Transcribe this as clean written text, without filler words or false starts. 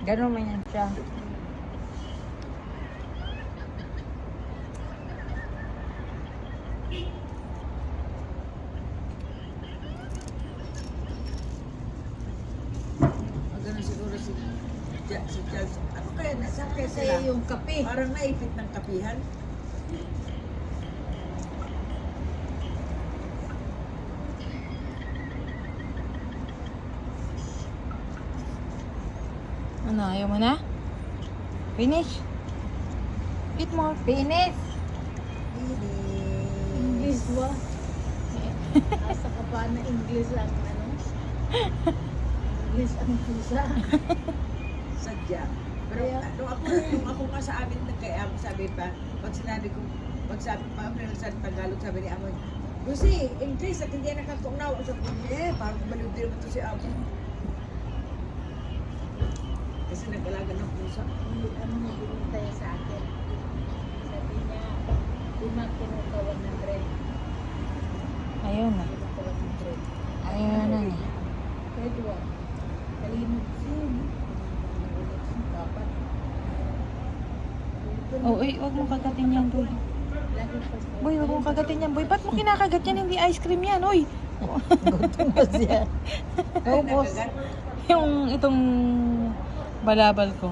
Ganun man yan siya. Ganun siguro si Charles. Ano kaya nasakay Kaya sila? yung kape. Parang naipit ng kapihan. Ano, ayaw mo na? Finish? Eat more. Finish! English ba? Asa ka pa na English ang ano? English ang pusa. Sadya. Pero Kaya- nung ako nga sa amin nagkaya sabi pa, pag sinabi ko, pag sabi pa, sa Tagalog, sabi ni Amoy, Lucy, English at hindi nakatunaw. Sabi ko, parang baliw din naman ito si Amoy. Kasi nag-alaga ng pusa. Ano mo binintay sa akin? Sabi niya, Dimak kinuha 100. Ayaw na. Kinuha 100. Ayaw na niya. Pwede ba? Kalimot sin. Dapat. Oh, uy, wag mo kagatin yan, boy. Lagi pa sa Boy, wag mo kagatin yan, boy. Ba't mo kinakagat yan? Hindi ice cream yan, uy. gutom na siya. Ubos. Yung itong balabal ko.